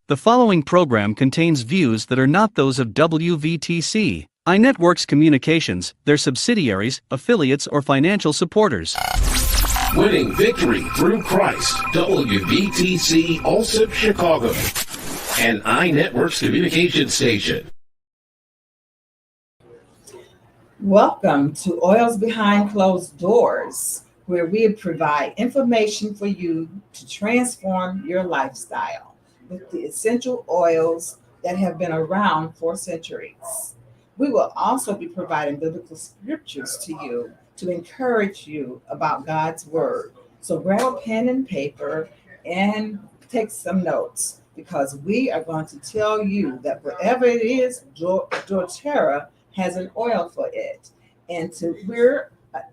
The following program contains views that are not those of WVTC, iNetworks Communications, their subsidiaries, affiliates, or financial supporters. Winning victory through Christ, WVTC Allsip Chicago, and iNetworks Communications Station. Welcome to Oils Behind Closed Doors, where we provide information for you to transform your lifestyle with the essential oils that have been around for centuries. We will also be providing biblical scriptures to you to encourage you about God's word. So grab a pen and paper and take some notes, because we are going to tell you that whatever it is, doTERRA has an oil for it.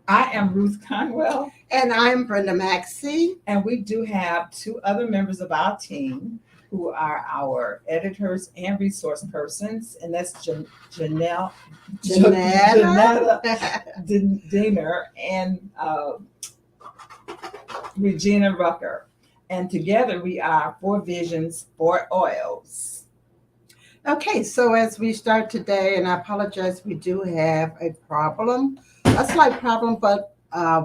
I am Ruth Conwell. And I'm Brenda Maxey. And we do have two other members of our team who are our editors and resource persons, and that's Janetta Diener and Regina Rucker. And together we are Four Visions, Four Oils. Okay, so as we start today, and I apologize, we do have a slight problem, but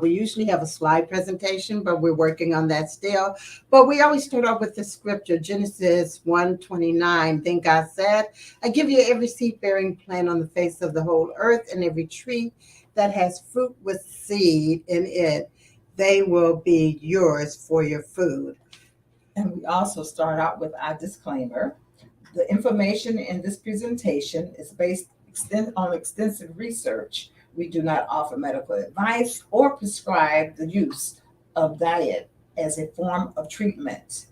we usually have a slide presentation, but we're working on that still. But we always start off with the scripture, Genesis 1:29. Then God said, I give you every seed-bearing plant on the face of the whole earth, and every tree that has fruit with seed in it. They will be yours for your food. And we also start out with our disclaimer. The information in this presentation is based on extensive research. We do not offer medical advice or prescribe the use of diet as a form of treatment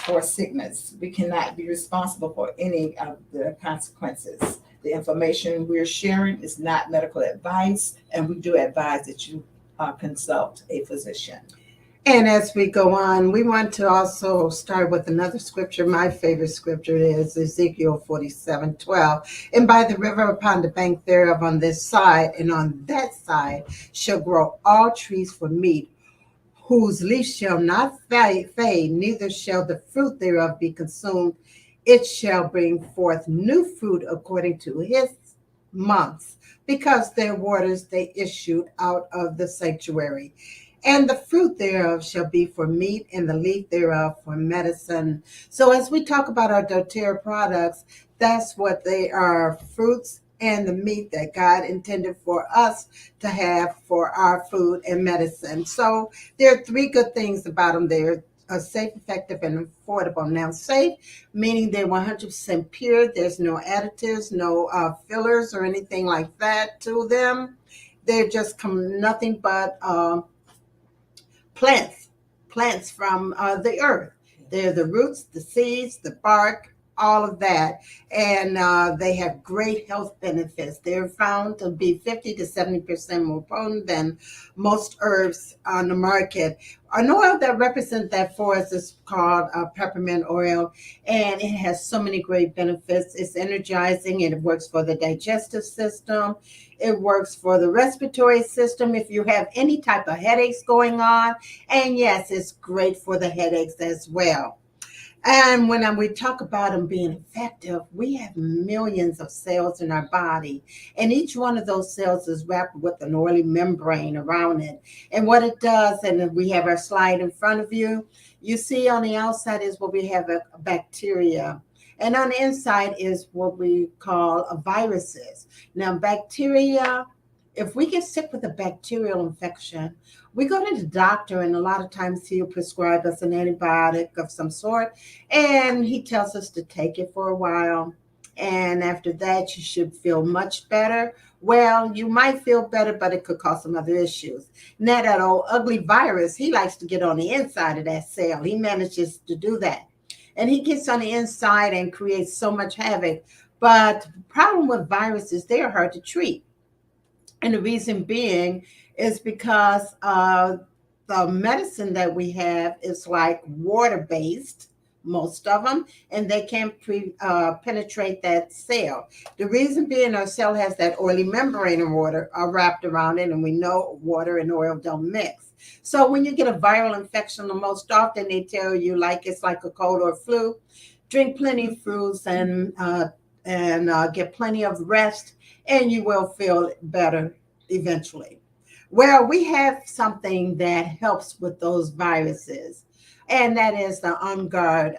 for sickness. We cannot be responsible for any of the consequences. The information we're sharing is not medical advice, and we do advise that you consult a physician. And as we go on, we want to also start with another scripture. My favorite scripture is Ezekiel 47:12. And by the river upon the bank thereof on this side and on that side shall grow all trees for meat, whose leaves shall not fade, neither shall the fruit thereof be consumed. It shall bring forth new fruit according to his months, because their waters they issued out of the sanctuary. And the fruit thereof shall be for meat, and the leaf thereof for medicine. So as we talk about our doTERRA products, that's what they are, fruits and the meat that God intended for us to have for our food and medicine. So there are three good things about them. They're safe, effective, and affordable. Now, safe, meaning they're 100% pure. There's no additives, no fillers or anything like that to them. They're just nothing but plants from the earth. They're the roots, the seeds, the bark, all of that. And they have great health benefits. They're found to be 50 to 70% more potent than most herbs on the market. An oil that represents that for us is called peppermint oil, and it has so many great benefits. It's energizing, and it works for the digestive system. It works for the respiratory system if you have any type of headaches going on. And yes, it's great for the headaches as well. And when we talk about them being effective, we have millions of cells in our body, and each one of those cells is wrapped with an oily membrane around it. And what it does, and we have our slide in front of you, you see on the outside is what we have a bacteria. And on the inside is what we call viruses. Now, bacteria, if we get sick with a bacterial infection, we go to the doctor, and a lot of times he'll prescribe us an antibiotic of some sort, and he tells us to take it for a while. And after that, you should feel much better. Well, you might feel better, but it could cause some other issues. Now, that old ugly virus, he likes to get on the inside of that cell. He manages to do that. And he gets on the inside and creates so much havoc. But the problem with viruses, they are hard to treat. And the reason being is because the medicine that we have is like water-based, most of them, and they can't penetrate that cell. The reason being our cell has that oily membrane of water wrapped around it, and we know water and oil don't mix. So when you get a viral infection, the most often they tell you like it's like a cold or flu, drink plenty of fruits and get plenty of rest, and you will feel better eventually. Well, we have something that helps with those viruses, and that is the On Guard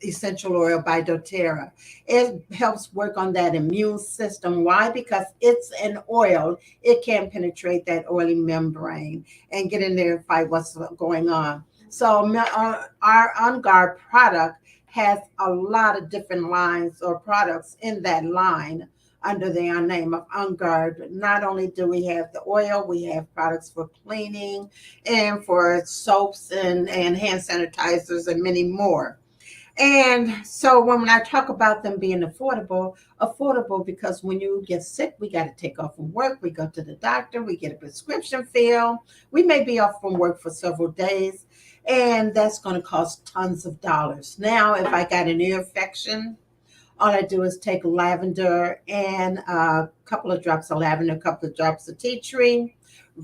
essential oil by doTERRA. It helps work on that immune system. Why? Because it's an oil. It can penetrate that oily membrane and get in there and fight what's going on. So our On Guard product has a lot of different lines or products in that line under the name of On Guard. Not only do we have the oil, we have products for cleaning and for soaps and hand sanitizers and many more. And so when I talk about them being affordable because when you get sick, we got to take off from work. We go to the doctor, we get a prescription filled. We may be off from work for several days, and that's going to cost tons of dollars. Now, if I got an ear infection, all I do is take lavender and a couple of drops of lavender, a couple of drops of tea tree,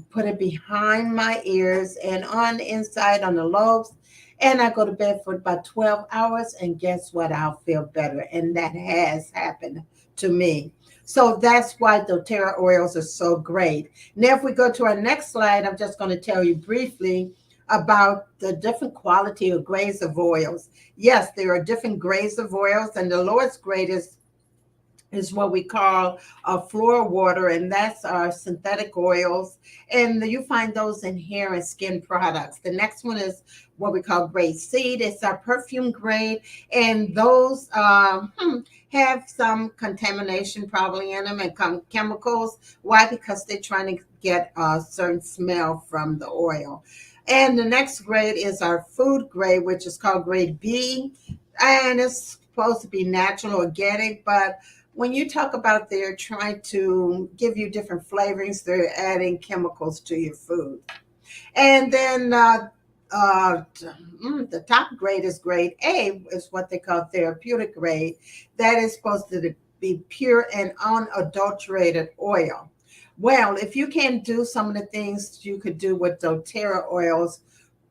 put it behind my ears and on the inside on the lobes. And I go to bed for about 12 hours, and guess what? I'll feel better. And that has happened to me. So that's why doTERRA oils are so great. Now, if we go to our next slide, I'm just going to tell you briefly about the different quality or grades of oils. Yes, there are different grades of oils, and the lowest grade is what we call fluor water, and that's our synthetic oils. And you find those in hair and skin products. The next one is what we call grade C. It's our perfume grade, and those have some contamination probably in them and chemicals. Why? Because they're trying to get a certain smell from the oil. And the next grade is our food grade, which is called grade B, and it's supposed to be natural, organic, but when you talk about they're trying to give you different flavorings, they're adding chemicals to your food. And then the top grade is grade A, is what they call therapeutic grade. That is supposed to be pure and unadulterated oil. Well, if you can do some of the things you could do with doTERRA oils,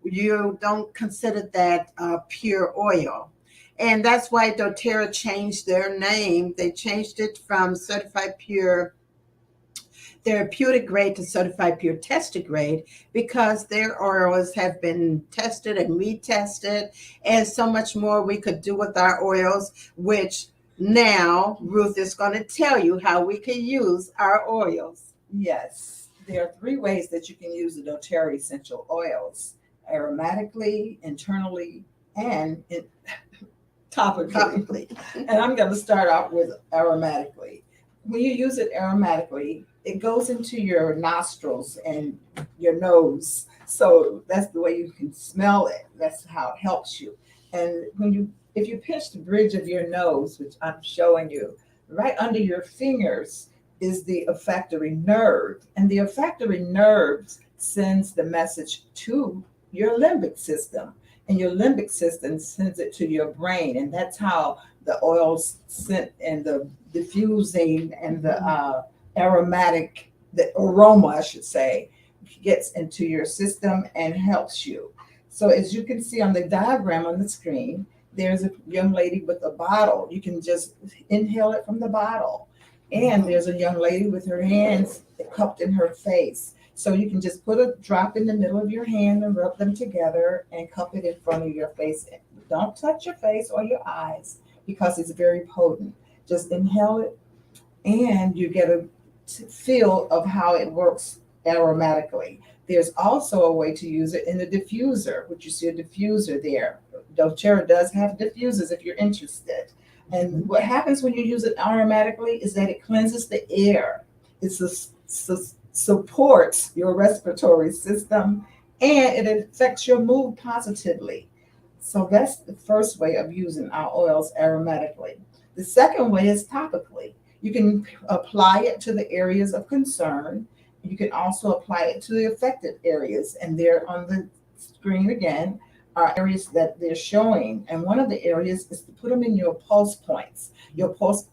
you don't consider that pure oil. And that's why doTERRA changed their name. They changed it from certified pure therapeutic grade to certified pure tested grade, because their oils have been tested and retested, and so much more we could do with our oils, which now Ruth is going to tell you how we can use our oils. Yes, there are 3 ways that you can use the doTERRA essential oils: aromatically, internally, and topically. And I'm going to start out with aromatically. When you use it aromatically, it goes into your nostrils and your nose. So that's the way you can smell it. That's how it helps you. And if you pinch the bridge of your nose, which I'm showing you, right under your fingers is the olfactory nerve. And the olfactory nerve sends the message to your limbic system. And your limbic system sends it to your brain. And that's how the oils sent and the diffusing and the aromatic, the aroma, I should say, gets into your system and helps you. So as you can see on the diagram on the screen, there's a young lady with a bottle. You can just inhale it from the bottle. And there's a young lady with her hands cupped in her face. So you can just put a drop in the middle of your hand and rub them together and cup it in front of your face. Don't touch your face or your eyes because it's very potent. Just inhale it and you get a feel of how it works aromatically. There's also a way to use it in the diffuser, which you see a diffuser there. doTERRA does have diffusers if you're interested. And what happens when you use it aromatically is that it cleanses the air. It supports your respiratory system and it affects your mood positively. So that's the first way of using our oils aromatically. The second way is topically. You can apply it to the areas of concern. You can also apply it to the affected areas. And there on the screen again are areas that they're showing. And one of the areas is to put them in your pulse points. Your pulse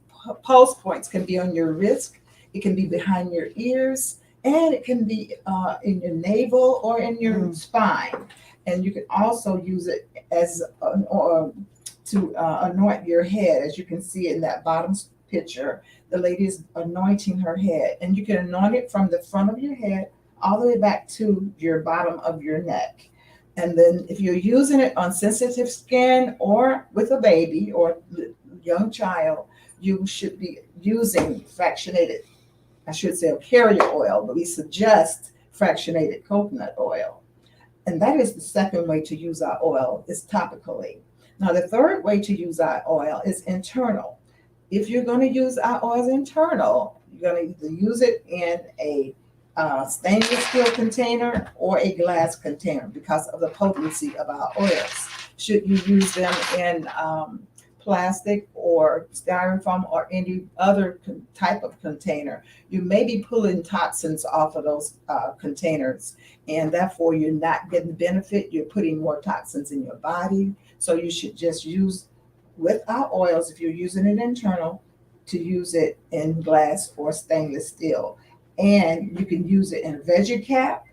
points can be on your wrist, it can be behind your ears, and it can be in your navel or in your spine. And you can also use it as to anoint your head. As you can see in that bottom picture, the lady is anointing her head, and you can anoint it from the front of your head all the way back to your bottom of your neck. And then if you're using it on sensitive skin or with a baby or young child, you should be using fractionated, I should say carrier oil, but we suggest fractionated coconut oil. And that is the second way to use our oil, is topically. Now, the third way to use our oil is internal. If you're going to use our oils internal, you're going to either use it in a stainless steel container or a glass container because of the potency of our oils. Should you use them in plastic or styrofoam or any other type of container, you may be pulling toxins off of those containers, and therefore you're not getting the benefit. You're putting more toxins in your body. So you should just use, with our oils, if you're using it internal, to use it in glass or stainless steel. And you can use it in a veggie cap,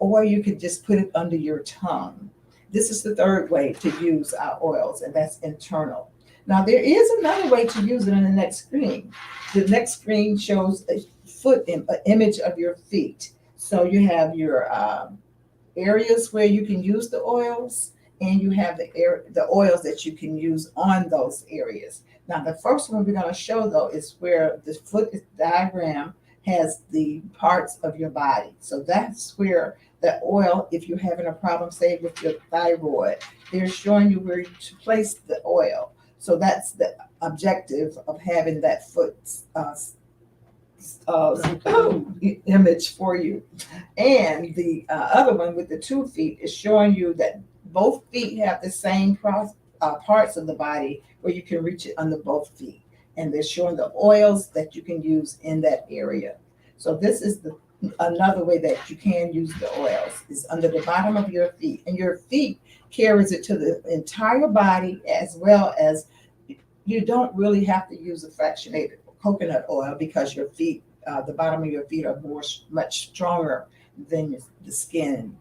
or you could just put it under your tongue. This is the third way to use our oils, and that's internal. Now, there is another way to use it in the next screen. The next screen shows an image of your feet. So you have your areas where you can use the oils, and you have the oils that you can use on those areas. Now, the first one we're going to show, though, is where the foot diagram has the parts of your body. So that's where the oil, if you're having a problem, say with your thyroid, they're showing you where to place the oil. So that's the objective of having that foot image for you. And the other one with the 2 feet is showing you that both feet have the same parts of the body where you can reach it under both feet. And they're showing the oils that you can use in that area. So this is another way that you can use the oils, is under the bottom of your feet. And your feet carries it to the entire body, as well as you don't really have to use a fractionated coconut oil because your feet, the bottom of your feet are much stronger than the skin.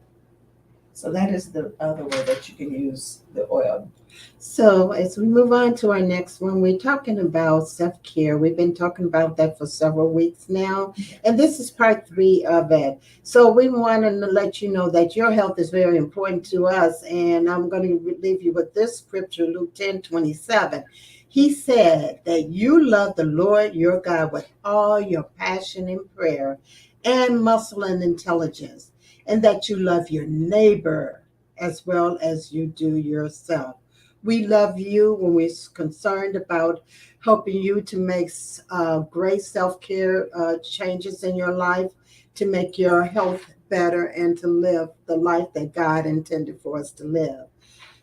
So that is the other way that you can use the oil. So as we move on to our next one, we're talking about self-care. We've been talking about that for several weeks now, and this is part 3 of it. So we wanted to let you know that your health is very important to us, and I'm going to leave you with this scripture, Luke 10:27. He said that you love the Lord your God with all your passion and prayer and muscle and intelligence, and that you love your neighbor as well as you do yourself. We love you when we're concerned about helping you to make great self-care changes in your life, to make your health better and to live the life that God intended for us to live.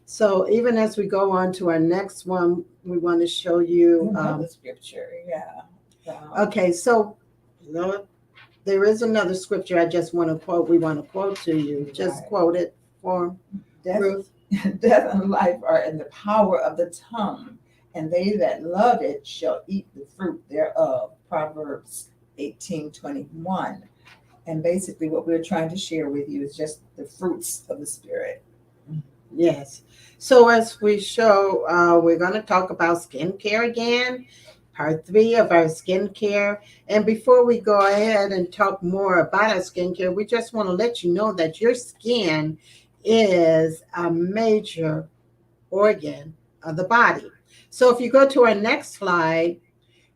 So even as we go on to our next one, we want to show you another scripture. Okay, so there is another scripture I just want to quote. We want to quote to you. Just quote it for Ruth. Death and life are in the power of the tongue, and they that love it shall eat the fruit thereof. Proverbs 18:21. And basically what we're trying to share with you is just the fruits of the Spirit. Yes. So as we show, we're going to talk about skincare again, part 3 of our skincare. And before we go ahead and talk more about our skincare, we just want to let you know that your skin is a major organ of the body. So if you go to our next slide,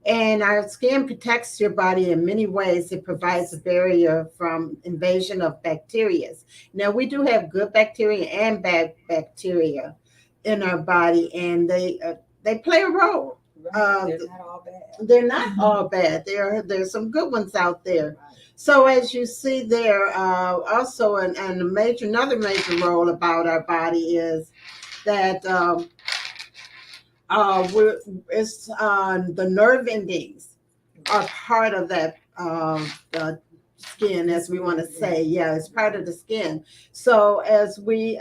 and our skin protects your body in many ways. It provides a barrier from invasion of bacteria. Now, we do have good bacteria and bad bacteria in our body, and they play a role. They're not all bad. They're not all bad. There's some good ones out there. Right. So as you see there, also another major role about our body is that the nerve endings are part of that the skin, as we want to say. Yeah, it's part of the skin. So as we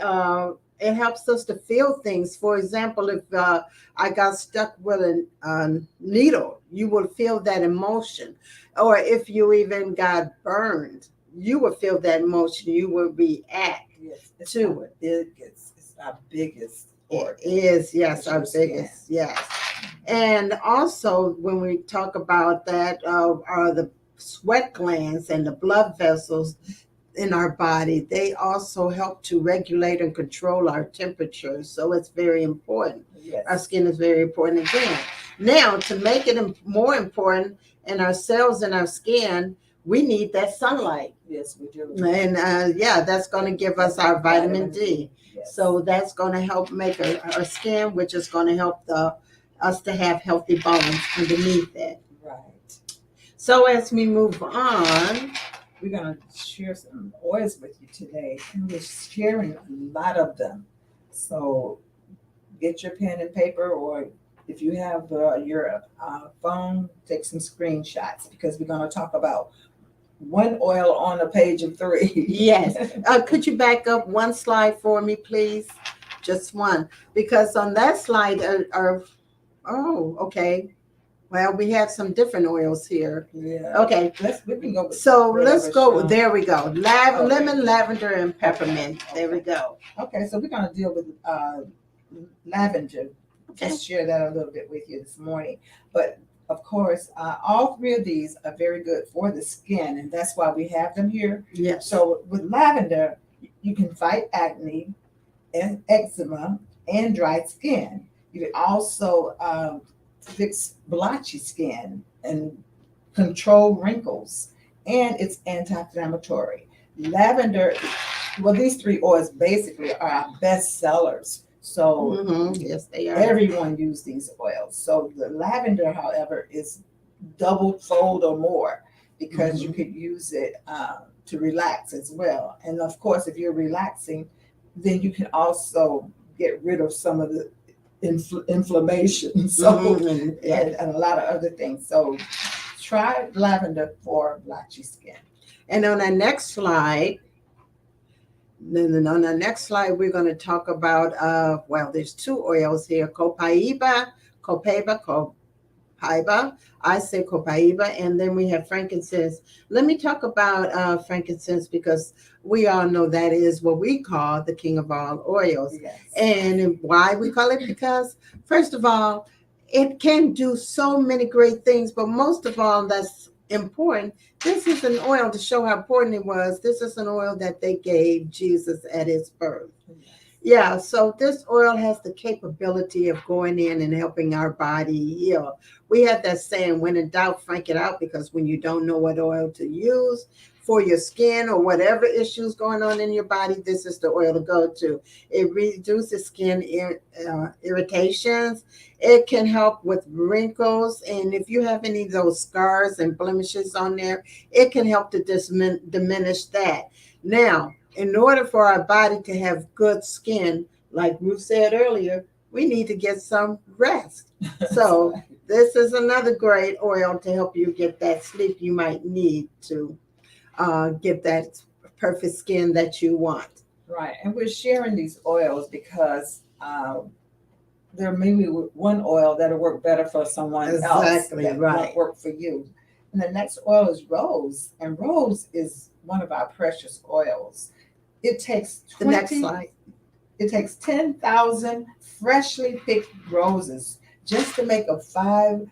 it helps us to feel things. For example, if I got stuck with a needle, you will feel that emotion. Or if you even got burned, you will feel that emotion. You will react to it. It's our biggest organ. It is, yes, That's our your skin. biggest, yes. And also, when we talk about that, are the sweat glands and the blood vessels in our body. They also help to regulate and control our temperature. So it's very important. Yes. Our skin is very important again. Now, to make it more important in our cells and our skin, we need that sunlight. Yes, we do. And yeah, that's going to give us our vitamin D. Yes. So that's going to help make our skin, which is going to help us to have healthy bones underneath that. Right. So as we move on, we're going to share some oils with you today, and we're sharing a lot of them. So get your pen and paper, or if you have your phone, take some screenshots, because we're going to talk about one oil on a page of 3. Yes. Could you back up one slide for me, please? Just one. Because on that slide oh, okay. Well, we have some different oils here. Yeah. Okay. We can go with so let's go. strong. There we go. Okay. Lemon, lavender, and peppermint. Okay. There we go. Okay, so we're going to deal with lavender. Okay. Just share that a little bit with you this morning. But of course, all 3 of these are very good for the skin, and that's why we have them here. Yes. So with lavender, you can fight acne and eczema and dry skin. You can also fix blotchy skin and control wrinkles, and it's anti-inflammatory. Lavender, well, these 3 oils basically are our best sellers. So yes, they are. everyone uses these oils. So the lavender, however, is double fold or more, because you could use it to relax as well. And of course, if you're relaxing, then you can also get rid of some of the inflammation. So and a lot of other things. So try lavender for blotchy skin. And on our next slide, then on our next slide, we're going to talk about, well, there's 2 oils here, copaiba. I say copaiba, and then we have frankincense. Let me talk about frankincense, because we all know that is what we call the king of all oils. Yes. And why we call it? Because, first of all, it can do so many great things, but most of all, that's important. This is an oil to show how important it was. This is an oil that they gave Jesus at his birth. Yeah, so this oil has the capability of going in and helping our body heal. We have that saying, when in doubt, frank it out, because when you don't know what oil to use for your skin or whatever issues going on in your body, this is the oil to go to. It reduces skin irritations. It can help with wrinkles. And if you have any of those scars and blemishes on there, it can help to diminish that. Now, in order for our body to have good skin, like Ruth said earlier, we need to get some rest. So this is another great oil to help you get that sleep you might need to get that perfect skin that you want. Right. And we're sharing these oils because there may be one oil that'll work better for someone else that won't work for you. And the next oil is rose. And rose is one of our precious oils. It takes the next slide. It takes 10,000 freshly picked roses just to make a 5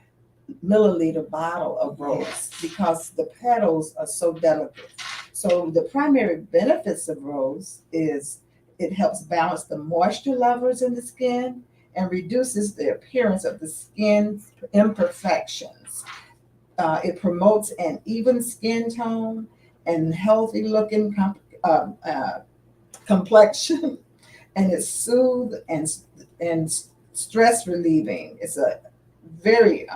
milliliter bottle of rose, because the petals are so delicate. So the primary benefits of rose is it helps balance the moisture levels in the skin and reduces the appearance of the skin imperfections. It promotes an even skin tone and healthy looking complexion, and it's soothe and stress relieving. It's a very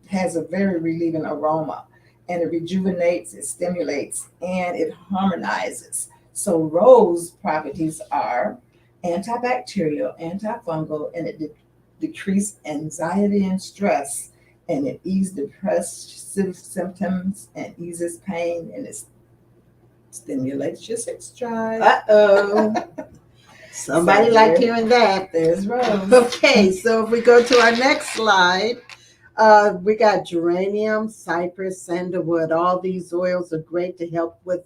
has a very relieving aroma, and it rejuvenates, it stimulates, and it harmonizes. So rose properties are antibacterial, antifungal, and it decreases anxiety and stress, and it eases depressive symptoms and eases pain, and it stimulates your sex drive. Somebody liked hearing that. There's rose. Okay, so if we go to our next slide, we got geranium, cypress, sandalwood. All these oils are great to help with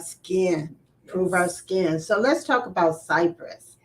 skin, improve our skin. So let's talk about cypress.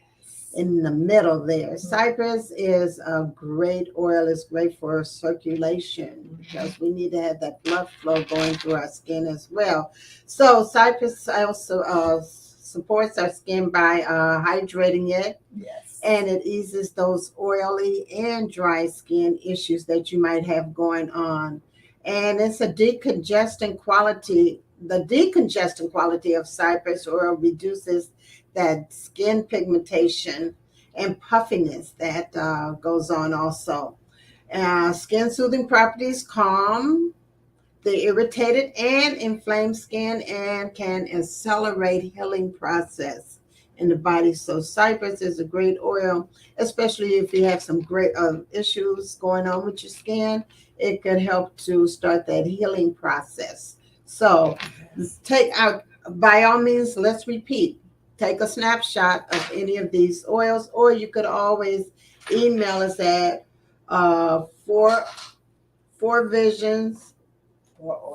in the middle there. Cypress is a great oil. It's great for circulation because we need to have that blood flow going through our skin as well. So cypress also supports our skin by hydrating it. Yes. And it eases those oily and dry skin issues that you might have going on. And it's a decongestant quality. The decongestant quality of cypress oil reduces that skin pigmentation and puffiness that goes on also. Skin soothing properties calm the irritated and inflamed skin and can accelerate healing process in the body. So cypress is a great oil, especially if you have some great issues going on with your skin. It could help to start that healing process. So take out, by all means, let's repeat, take a snapshot of any of these oils, or you could always email us at fourvisions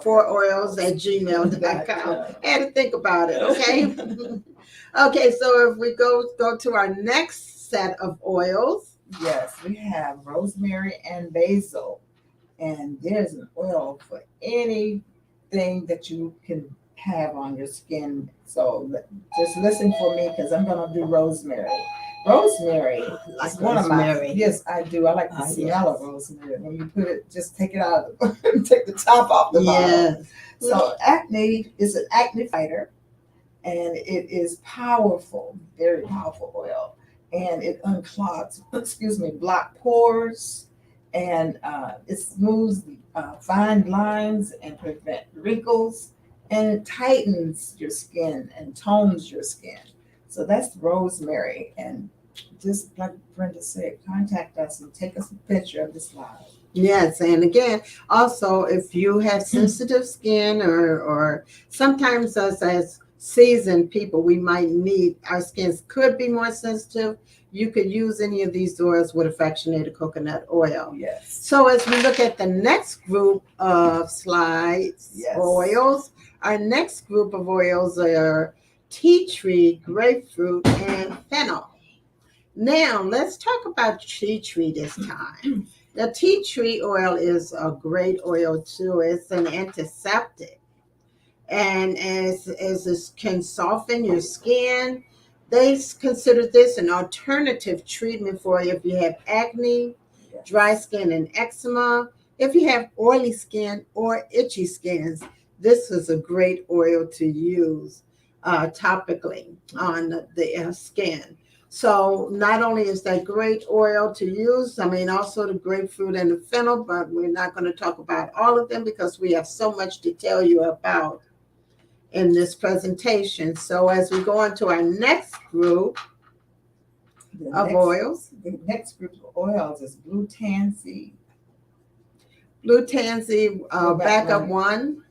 for oils at gmail.com. Had to think about it, okay? Okay, so if we go to our next set of oils. Yes, we have rosemary and basil. And there's an oil for anything that you can have on your skin. So just listen for me because I'm going to do rosemary. Rosemary is one of my, yes, I do. I like the smell of rosemary. When you put it, just take it out, take the top off the bottle. So acne is an acne fighter, and it is powerful, very powerful oil. And it unclogs, block pores, and it smooths fine lines and prevent wrinkles, and it tightens your skin and tones your skin. So that's rosemary. And just like Brenda said, contact us and take us a picture of the slide. Yes, and again, also if you have sensitive skin or sometimes us as seasoned people, we might need, our skins could be more sensitive. You could use any of these oils with a fractionated coconut oil. Yes. So as we look at the next group of slides, oils, our next group of oils are tea tree, grapefruit, and fennel. Now, let's talk about tea tree this time. The tea tree oil is a great oil too. It's an antiseptic. And as it can soften your skin, they consider this an alternative treatment for if you have acne, dry skin, and eczema. If you have oily skin or itchy skins, this is a great oil to use topically on the skin. So not only is that great oil to use, I mean, also the grapefruit and the fennel, but we're not going to talk about all of them because we have so much to tell you about in this presentation. So as we go on to our next group of oils. The next group of oils is blue tansy. Blue tansy, backup one.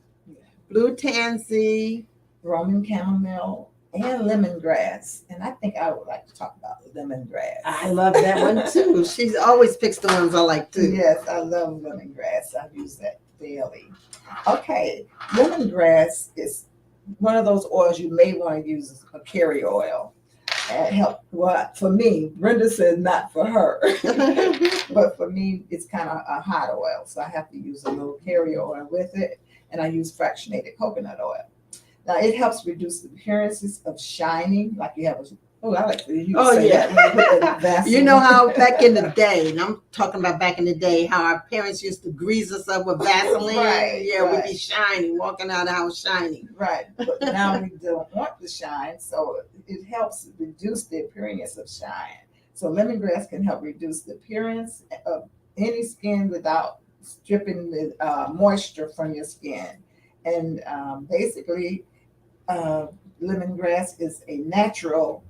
Blue tansy, Roman chamomile, and lemongrass. And I think I would like to talk about lemongrass. I love that one too. She always picks the ones I like too. Yes, I love lemongrass. I use that daily. Okay, lemongrass is one of those oils you may want to use as a carrier oil. And help. Well, for me, Brenda said not for her, but for me, it's kind of a hot oil, so I have to use a little carrier oil with it, and I use fractionated coconut oil. Now, it helps reduce the appearances of shining, like you have a. Oh, I like to use. Oh yeah. You know how back in the day, and I'm talking about back in the day, how our parents used to grease us up with Vaseline. Right, we'd be shining, walking out of the house shining. Right, but now we don't want the shine, so it helps reduce the appearance of shine. So lemongrass can help reduce the appearance of any skin without stripping the moisture from your skin. And basically, lemongrass is a natural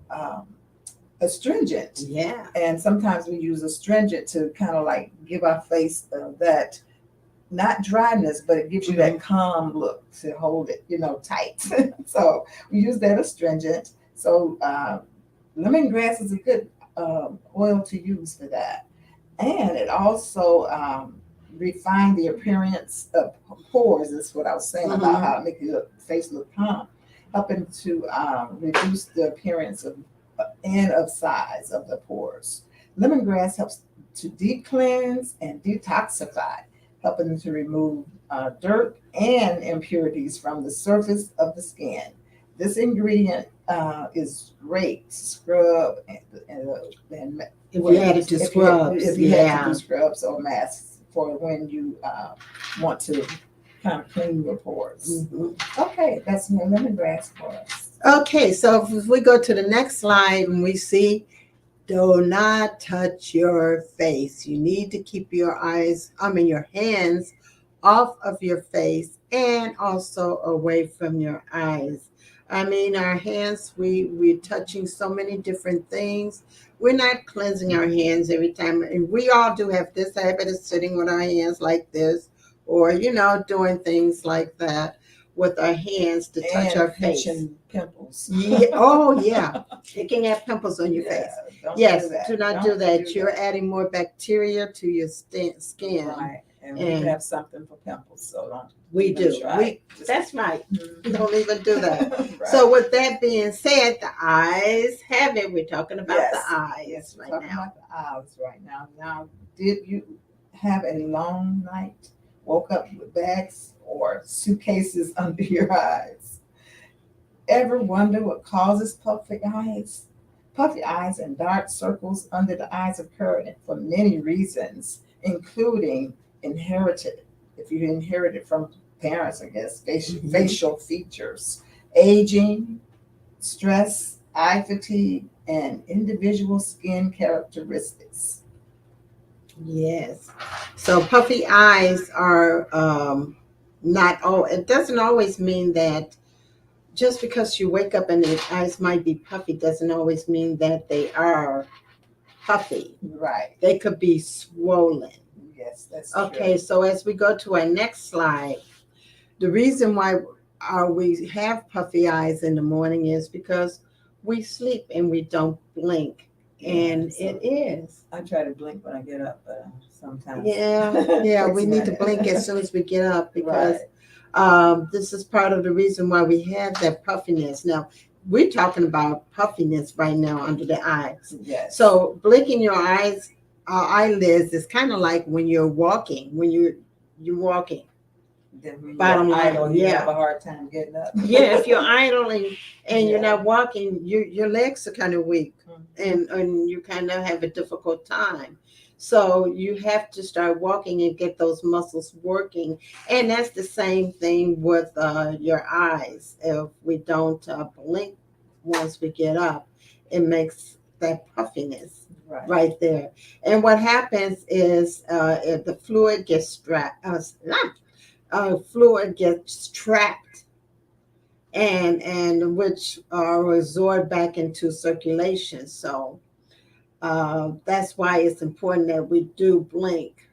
astringent. Yeah. And sometimes we use astringent to kind of like give our face that, not dryness, but it gives you that calm look to hold it, tight. So we use that astringent. So lemongrass is a good oil to use for that. And it also refine the appearance of pores. That's what I was saying about how it makes your face look calm, helping to reduce the appearance of and of size of the pores. Lemongrass helps to deep cleanse and detoxify, helping to remove dirt and impurities from the surface of the skin. This ingredient is great to scrub and If you add it to scrubs, if you had to do scrubs or masks for when you want to kind of clean your pores. Okay, that's my lemongrass for us. Okay, so if we go to the next slide and we see, do not touch your face. You need to keep your hands off of your face and also away from your eyes. I mean, our hands, we're touching so many different things. We're not cleansing our hands every time. And we all do have this habit of sitting with our hands like this, or, doing things like that with our hands to touch our face. Pimples. Yeah. Oh, yeah. Picking at pimples on your face. Yes, do not do that. You're adding more bacteria to your skin. Right. And we have something for pimples, so don't. We do. That's right. Don't even do that. Right. So with that being said, the eyes have it. We're talking about the eyes yes, right talking now. about the eyes right now. Now, did you have a long night? Woke up with bags or suitcases under your eyes? Ever wonder what causes puffy eyes? Puffy eyes and dark circles under the eyes occur for many reasons, including inherited. If you inherit it from parents, I guess, facial features, aging, stress, eye fatigue, and individual skin characteristics. Yes. So puffy eyes are it doesn't always mean that just because you wake up and the eyes might be puffy doesn't always mean that they are puffy. Right. They could be swollen. Yes, that's okay. True. So as we go to our next slide, the reason why we have puffy eyes in the morning is because we sleep and we don't blink. And so it is. I try to blink when I get up, but sometimes. Yeah, we need to blink as soon as we get up because this is part of the reason why we have that puffiness. Now, we're talking about puffiness right now under the eyes. Yes. So blinking your eyelids is kind of like when you're walking, you're walking. Then Bottom line, you have a hard time getting up. Yeah, if you're idling and you're not walking, your legs are kind of weak, and you kind of have a difficult time. So you have to start walking and get those muscles working, and that's the same thing with your eyes. If we don't blink once we get up, it makes that puffiness right there. And what happens is if the fluid gets trapped and which are absorbed back into circulation. So that's why it's important that we do blink,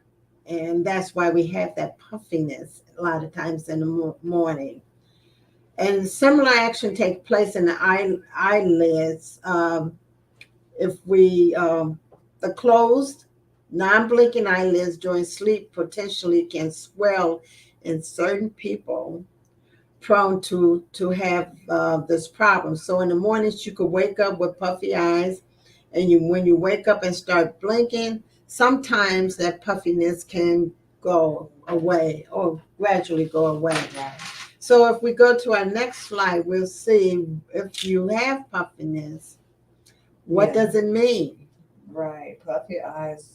and that's why we have that puffiness a lot of times in the morning. And similar action takes place in the eyelids. If we the closed, non-blinking eyelids during sleep potentially can swell in certain people prone to have this problem. So in the mornings, you could wake up with puffy eyes, and when you wake up and start blinking, sometimes that puffiness can go away or gradually go away. So if we go to our next slide, we'll see if you have puffiness, what does it mean? Right. Puffy eyes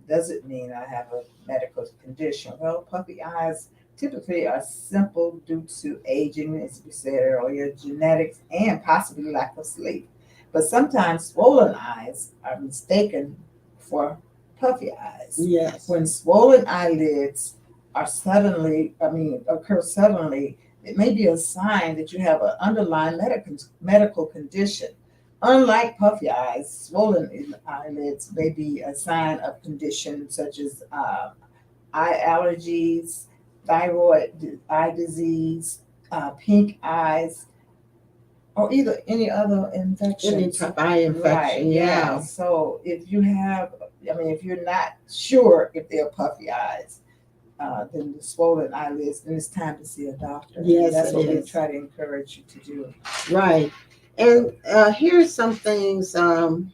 does it mean I have a medical condition? Well, puffy eyes typically are simple due to aging, as we said earlier, genetics, and possibly lack of sleep. But sometimes swollen eyes are mistaken for puffy eyes. Yes. When swollen eyelids occur suddenly, it may be a sign that you have an underlying medical condition. Unlike puffy eyes, swollen eyelids may be a sign of conditions such as eye allergies, thyroid eye disease, pink eyes, or either any other infection. Any type of eye infection, yeah. So if you're not sure if they're puffy eyes, then the swollen eyelids, then it's time to see a doctor. Yes, that's what we try to encourage you to do. Right. And here's some things on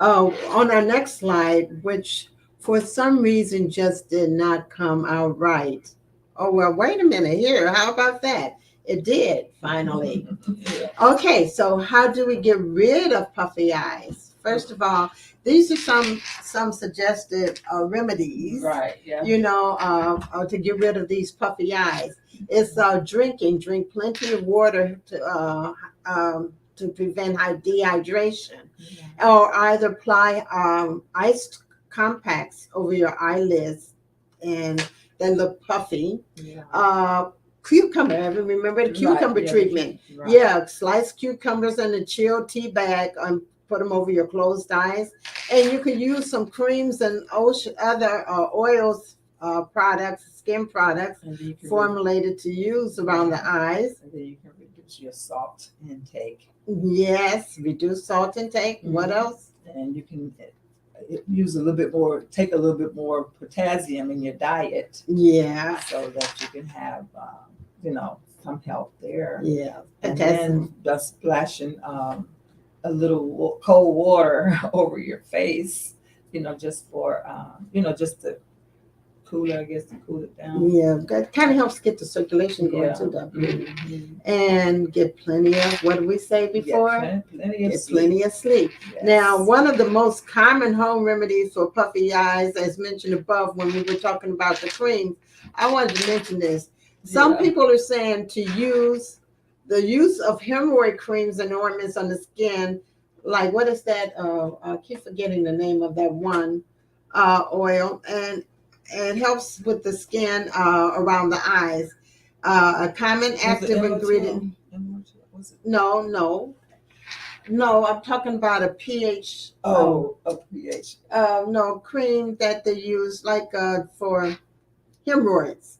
our next slide, which for some reason just did not come out right. Oh, well, wait a minute here. How about that? It did finally. Yeah. Okay, so how do we get rid of puffy eyes? First of all, these are some suggested remedies. Right. Yeah. To get rid of these puffy eyes. It's drinking. Drink plenty of water to prevent dehydration, or either apply iced compacts over your eyelids and they look puffy. Yeah. Cucumber, remember the cucumber Right, yeah, treatment? right. Yeah, slice cucumbers in a chilled tea bag and put them over your closed eyes. And you could use some creams and other oils, products, skin products And then you can formulated to use around the eyes. and then you can reduce your salt intake, Yes, reduce salt intake. What Mhm. else? and you can use a little bit more, take a little bit more potassium in your diet, Yeah, so that you can have, some help there. yeah. And Potassium. then just splashing a little cold water over your face, just for, just to cool it, I guess, to cool it down. Yeah, that kind of helps get the circulation going Yeah. too, though. Mhm. And get plenty of, what did we say Get before? plenty of Get sleep. plenty of sleep. Yes. Now, one of the most common home remedies for puffy eyes, as mentioned above when we were talking about the creams, I wanted to mention this. Some Yeah. people are saying to use the use of hemorrhoid creams and ointments on the skin, like what is that? I keep forgetting the name of that one oil, and it helps with the skin around the eyes. A common Was it active Emma ingredient. Tone? Was it? No, I'm talking about a pH. Oh, a pH. No, cream that they use like for hemorrhoids.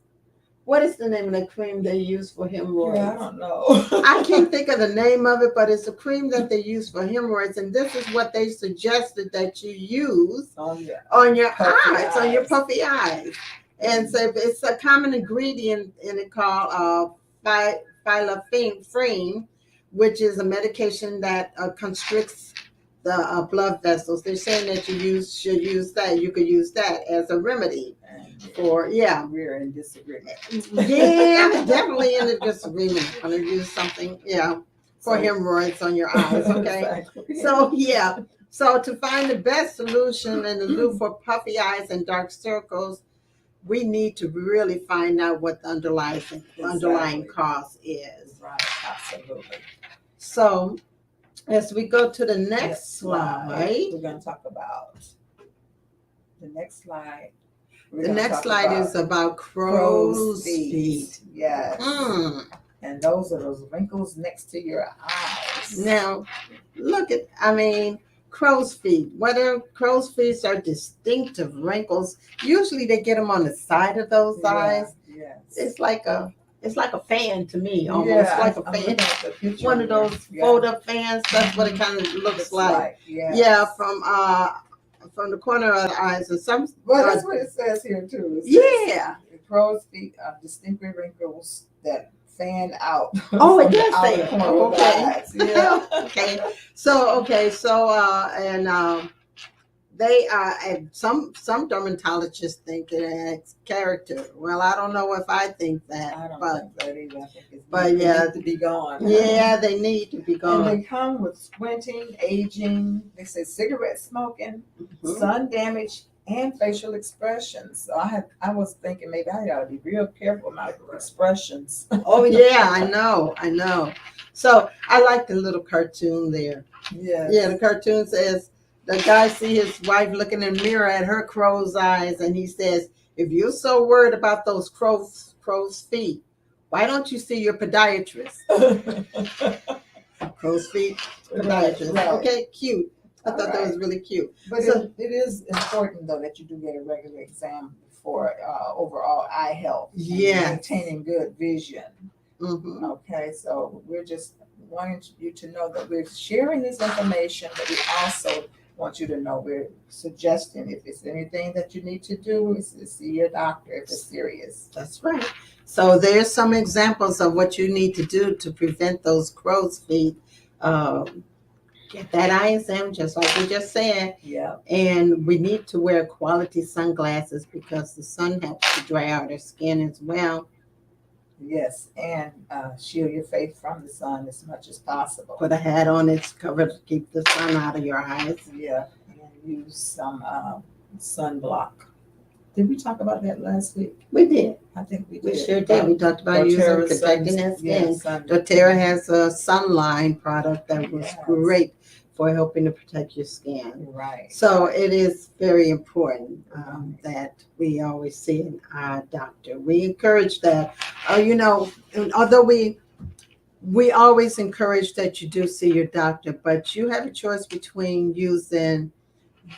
What is the name of the cream they use for hemorrhoids? Yeah, I don't know. I can't think of the name of it, but it's a cream that they use for hemorrhoids, and this is what they suggested that you use On your on your puffy eyes, on your eyes. puffy eyes. And so it's a common ingredient in it called phylophene, which is a medication that constricts the blood vessels. They're saying that you should use that. You could use that as a remedy for, yeah. We're in disagreement. Yeah, definitely in a disagreement. I'm going to use something, for So- hemorrhoids on your eyes, okay? Exactly. So, yeah. So to find the best solution and to do for puffy eyes and dark circles, we need to really find out what the underlying cause is. Right, absolutely. So as we go to the next slide, we're going to talk about the next slide. We're the gonna next talk slide about is about crow's feet. feet. Yes. Mm. And those are those wrinkles next to your eyes. Now, crow's feet. Whether crow's feet are distinctive wrinkles, usually they get them on the side of those eyes. Yes. It's like a fan to me, almost Yeah, like a I'm fan. looking at the picture One of here. those Yeah. fold-up fans. That's what it kind of looks like. Yes. Yeah, from the corner of the eyes, and some. Well, that's what it says here too. It says Yeah. the crow's feet are distinctive wrinkles that fan out. Oh, it from the does say outer it. corner of the Okay. eyes. Yeah. They and some dermatologists think it adds character. Well, I don't know if I think that, I don't but think that either. I think it's but they yeah. need to be gone. yeah, they need to be And gone. they come with squinting, aging, they say cigarette smoking, Mhm. sun damage, and facial expressions. So I was thinking maybe I ought to be real careful with my expressions. Oh yeah, I know. So I like the little cartoon there. Yeah. Yeah, the cartoon says the guy see his wife looking in the mirror at her crow's eyes, and he says, "If you're so worried about those crow's feet, why don't you see your podiatrist?" Crow's feet, podiatrist. Right. Okay, cute. I thought that was Right. really cute. But So- it is important though that you do get a regular exam for overall eye health. and Yes. Maintaining good vision. Mhm. Okay, so we're just wanting you to know that we're sharing this information, but we also want you to know we're suggesting if it's anything that you need to do is to see your doctor if it's serious. That's right. So there's some examples of what you need to do to prevent those crow's feet. Get that eye exam, just like we just said. Yeah. And we need to wear quality sunglasses because the sun helps to dry out our skin as well. Yes, and shield your face from the sun as much as possible. Put a hat on, it's covered to keep the sun out of your eyes. Yeah, and use some sunblock. Did we talk about that last week? We did. I think we did. We sure did. We talked about using doTERRA protecting that skin. sun- doTERRA has a sunline product that was Yes. great for helping to protect your skin. Right. So it is very important that we always see our doctor. We encourage that. And although we always encourage that you do see your doctor, but you have a choice between using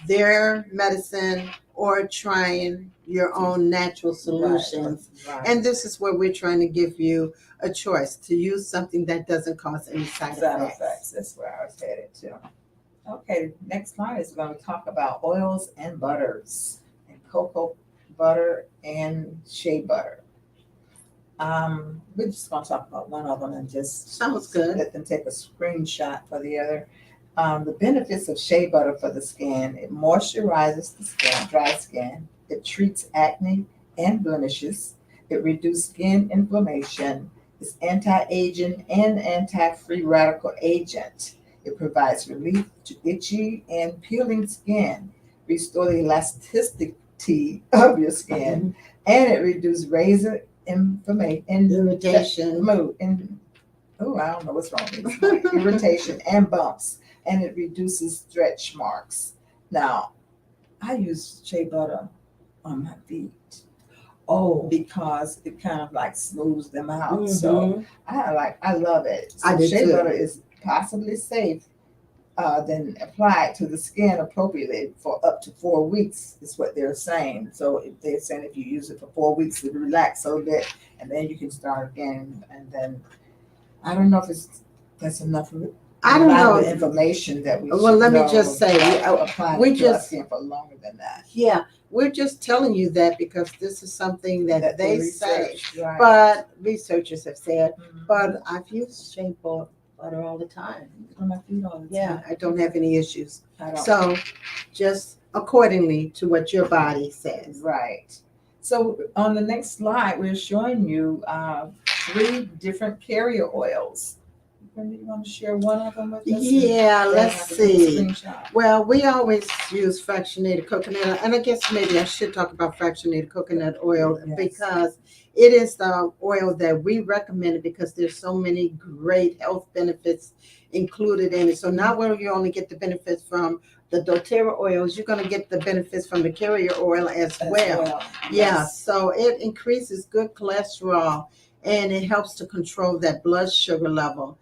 their medicine or trying your own natural solutions. Right. And this is where we're trying to give you a choice to use something that doesn't cause any side effects. That's where I was headed to. Okay, next slide is going to talk about oils and butters, and cocoa butter and shea butter. We're just going to talk about one of them and just Sounds good. let them take a screenshot for the other. The benefits of shea butter for the skin: it moisturizes the skin, dry skin. It treats acne and blemishes. It reduces skin inflammation. It's anti-aging and anti-free radical agent. It provides relief to itchy and peeling skin, restore the elasticity of your skin, and it reduces razor inflammation, Irritation. I don't know what's wrong with this. Irritation and bumps, and it reduces stretch marks. Now, I use shea butter on my feet. Because it kind of like smooths them out. So I love it. So I do shea too. butter is possibly safe then applied to the skin appropriately for up to 4 weeks is what they're saying. So if they're saying if you use it for 4 weeks, it relax a little bit, and then you can start again. And then I don't know if that's enough of it. I don't know. The information that we. Well, should let me know just say, about applying we it to our just- skin for longer than that. Yeah, we're just telling you that because this is something that they say. researched, right. But researchers have said, Mhm. but I've used shea butter all the time. on my feet all the time. Yeah, I don't have any issues. I don't. So just accordingly to what your body says. Right. So on the next slide, we're showing you 3 different carrier oils. Brenda, you want to share one of them with us? Yeah, Then let's I can see. screenshot. Well, we always use fractionated coconut, and I guess maybe I should talk about fractionated coconut oil Yes. because it is the oil that we recommend because there's so many great health benefits included in it. So not where you only get the benefits from the doTERRA oils, you're going to get the benefits from the carrier oil as well. Yeah, Yes. so it increases good cholesterol and it helps to control that blood sugar level,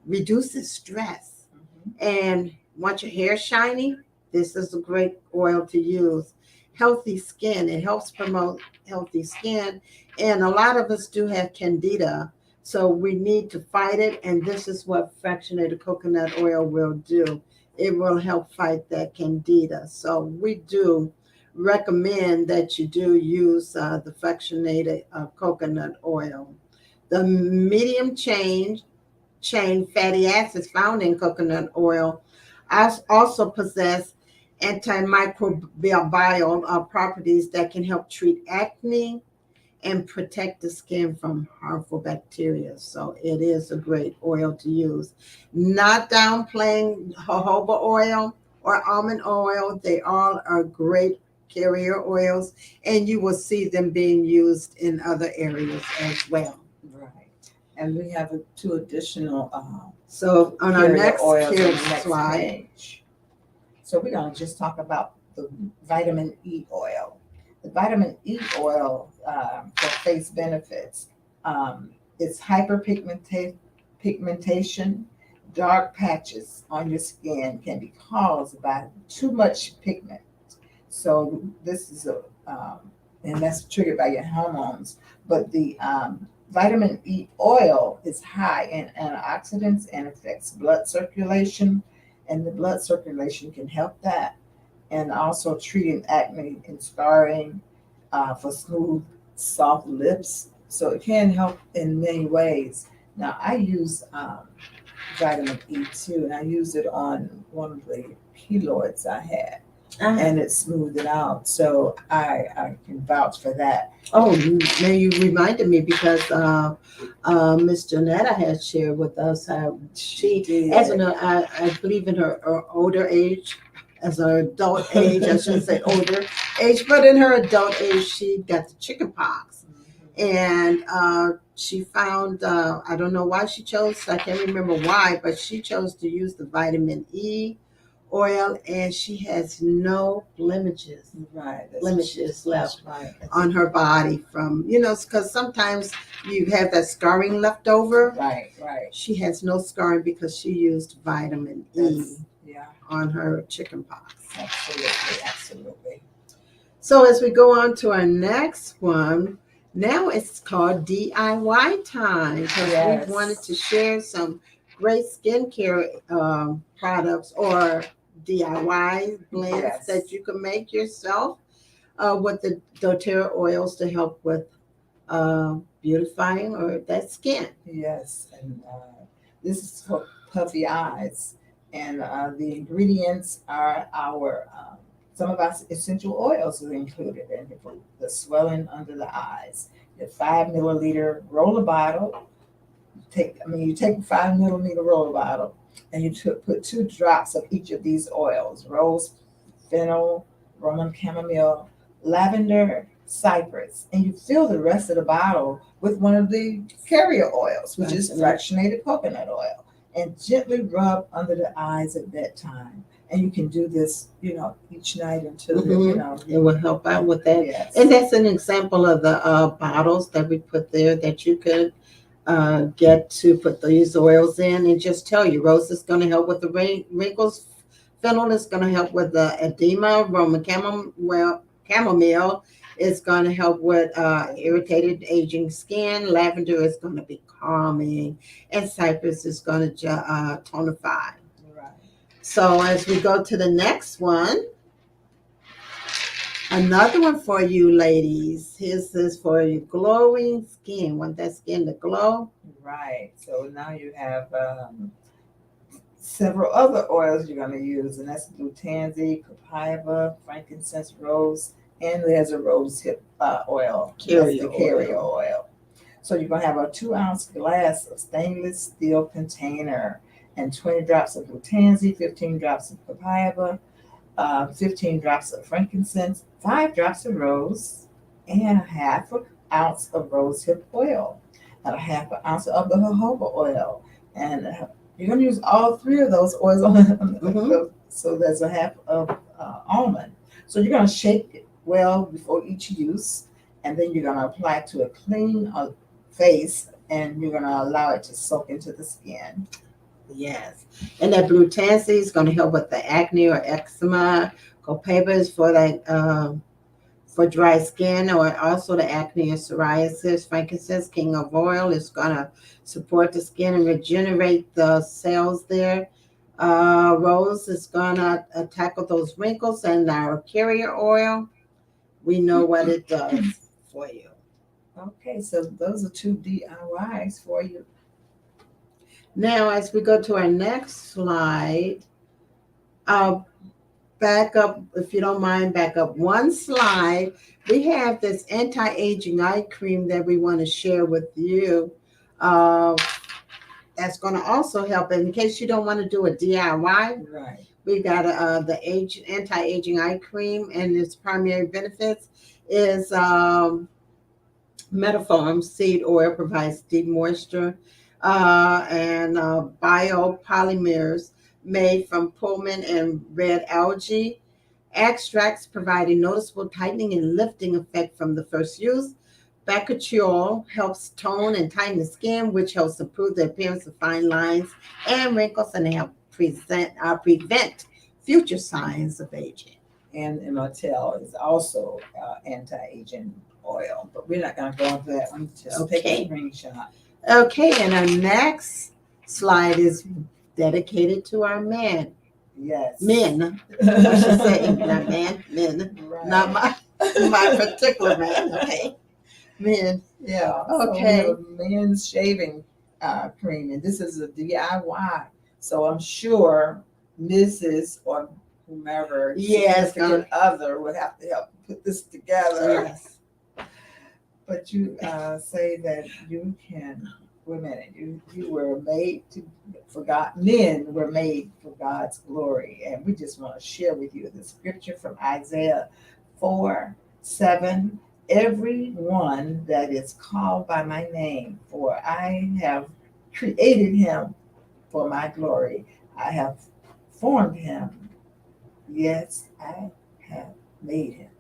reduces stress. Mhm. And want your hair shiny? This is a great oil to use. Healthy skin, it helps promote healthy skin. And a lot of us do have candida, so we need to fight it. And this is what fractionated coconut oil will do. It will help fight that candida. So we do recommend that you do use the fractionated coconut oil. The medium chain fatty acids found in coconut oil also possess antimicrobial properties that can help treat acne and protect the skin from harmful bacteria. So it is a great oil to use. Not downplaying jojoba oil or almond oil. They all are great carrier oils, and you will see them being used in other areas as well. Right. And we have 2 additional So on our carrier next oils on the carrier next slide, page. So we're going to just talk about the vitamin E oil. The vitamin E oil for face benefits. It's hyperpigmentation. Dark patches on your skin can be caused by too much pigment. So this is and that's triggered by your hormones. But the vitamin E oil is high in antioxidants and affects blood circulation and the blood circulation can help that. And also treating acne and scarring, for smooth, soft lips. So it can help in many ways. Now, I use vitamin E too, and I used it on one of the keloids I had, and it smoothed it out. So I can vouch for that. Oh, now you reminded me because Miss Jonetta had shared with us how she, did. as an I believe in her older age, as her adult age, I shouldn't say older age, but in her adult age, she got the chicken pox. And she found, I don't know why she chose, I can't remember why, but she chose to use the vitamin E oil, and she has no blemishes left Right. on her body from, because sometimes you have that scarring left over. Right. She has no scarring because she used vitamin E on her chicken pox. Absolutely. So as we go on to our next one, now it's called DIY time, because we wanted to share some great skincare products or DIY blends that you can make yourself with the doTERRA oils to help with beautifying or that skin. Yes, and this is for puffy eyes, and the ingredients are some of our essential oils are included in it for the swelling under the eyes. Your 5 milliliter roller bottle. You take a 5 milliliter roller bottle, and you put 2 drops of each of these oils: rose, fennel, Roman chamomile, lavender, cypress, and you fill the rest of the bottle with one of the carrier oils, which is fractionated coconut oil, and gently rub under the eyes at bedtime. And you can do this, each night until it will help out with that. Yes. And that's an example of the bottles that we put there that you could get to put these oils in, and just tell you, rose is going to help with the wrinkles, fennel is going to help with the edema, Roman chamomile is going to help with irritated aging skin, lavender is going to be calming, and cypress is going to tonify. So as we go to the next one, another one for you ladies. Here's this for you, glowing skin. Want that skin to glow? Right. So now you have several other oils you're going to use, and that's blue tansy, copaiba, frankincense, rose, and there's a rose hip oil. Carrier oil. So you're going to have a 2-ounce glass of stainless steel container, and 20 drops of blue tansy, 15 drops of copaiba, 15 drops of frankincense, 5 drops of rose, and a half an ounce of rose hip oil, and a half an ounce of the jojoba oil. And you're going to use all 3 of those oils. So there's a half of almond. So you're going to shake it well before each use, and then you're going to apply it to a clean face, and you're going to allow it to soak into the skin. Yes, and that blue tansy is going to help with the acne or eczema. Copaiba is for that for dry skin, or also the acne or psoriasis. Frankincense, king of oil, is going to support the skin and regenerate the cells there. Rose is going to tackle those wrinkles, and our carrier oil, we know what it does for you. Okay, so those are 2 DIYs for you. Now, as we go to our next slide, back up, if you don't mind, back up one slide. We have this anti-aging eye cream that we want to share with you. That's going to also help. In case you don't want to do a DIY, right? We got the anti-aging eye cream, and its primary benefits is Metaform seed oil provides deep moisture and biopolymers made from Pullman and red algae. Extracts provide a noticeable tightening and lifting effect from the first use. Bakuchiol helps tone and tighten the skin, which helps improve the appearance of fine lines and wrinkles, and help prevent future signs of aging. And Immortelle is also anti-aging oil, but we're not going to go into that one. Just take a screenshot. Okay, and our next slide is dedicated to our men. Yes. Men, I should say, not man, men, Right. not my particular man. Okay, men. Yeah. Okay. So we have a men's shaving cream, and this is a DIY. So I'm sure Mrs. or whomever, Yes, significant other, would have to help put this together. Yes. But you say that you can. Wait a minute. You were made for God. Men were made for God's glory, and we just want to share with you the scripture from Isaiah 4:7. Everyone that is called by my name, for I have created him for my glory. I have formed him. Yes, I have made him.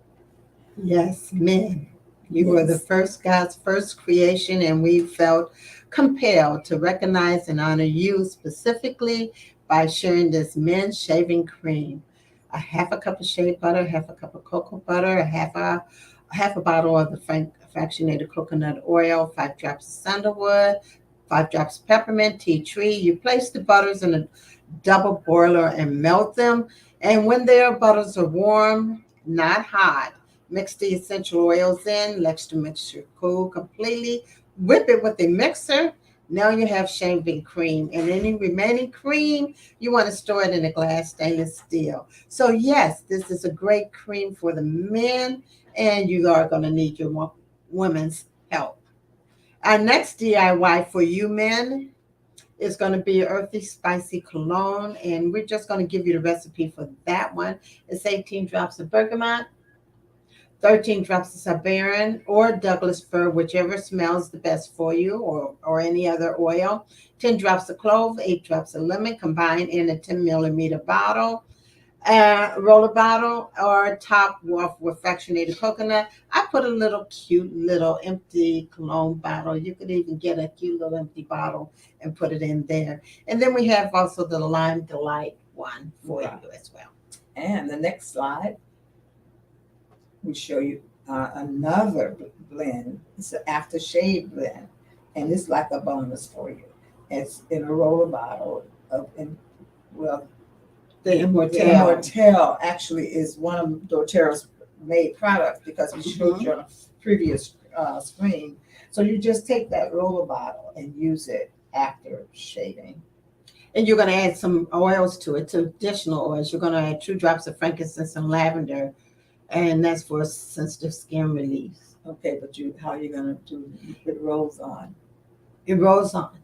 Yes, men. You were the first, God's first creation, and we felt compelled to recognize and honor you specifically by sharing this men's shaving cream. A half a cup of shea butter, half a cup of cocoa butter, a half a bottle of the fractionated coconut oil, 5 drops of sandalwood, 5 drops of peppermint, tea tree. You place the butters in a double boiler and melt them. And when their butters are warm, not hot, mix the essential oils in, let the mixture cool completely. Whip it with a mixer. Now you have shaving cream. And any remaining cream, you want to store it in a glass stainless steel. So yes, this is a great cream for the men, and you are going to need your women's help. Our next DIY for you men is going to be Earthy Spicy Cologne, and we're just going to give you the recipe for that one. It's 18 drops of bergamot, 13 drops of Siberian or Douglas fir, whichever smells the best for you, or any other oil, 10 drops of clove, 8 drops of lemon combined in a 10 milliliter bottle, roller bottle, or top off with fractionated coconut. I put a cute little empty cologne bottle. You could even get a cute little empty bottle and put it in there. And then we have also the Lime Delight one for you as well. And the next slide, we show you another blend. It's an aftershave blend, and it's like a bonus for you. It's in a roller bottle the Immortelle actually is one of doTERRA's made products, because we showed you on a previous screen. So you just take that roller bottle and use it after shaving. And you're going to add some oils to it, to additional oils. You're going to add 2 drops of frankincense and lavender, and that's for sensitive skin relief. Okay, but how are you going to do it? Rolls on. It rolls on.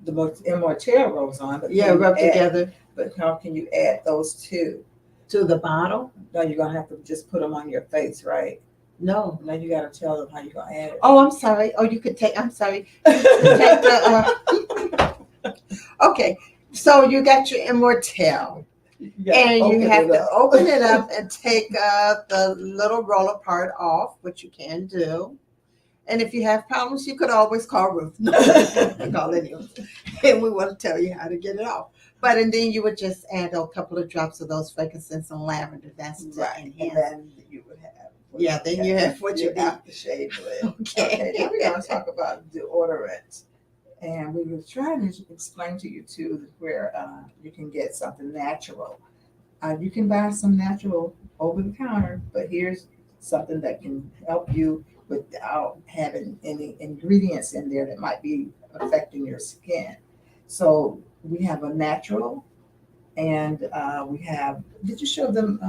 The Immortelle rolls on. But rub together. But how can you add those two? To the bottle? No, you're going to have to just put them on your face, right? No. Now you got to tell them how you're going to add it. Oh, I'm sorry. Oh, you could take, I'm sorry. You could take the, okay, so you got your Immortelle. And you have to open it up and take the little roller part off, which you can do. And if you have problems, you could always call Ruth. No, call anyone. And we want to tell you how to get it off. But and then you would just add a couple of drops of those frankincense and lavender. That's to enhance. And then you would have. Then you have what you need. Aftershave blend. Okay. Now we're going to talk about deodorant. And we were trying to explain to you too where you can get something natural. You can buy some natural over the counter, but here's something that can help you without having any ingredients in there that might be affecting your skin. So we have a natural, and we have. Did you show them?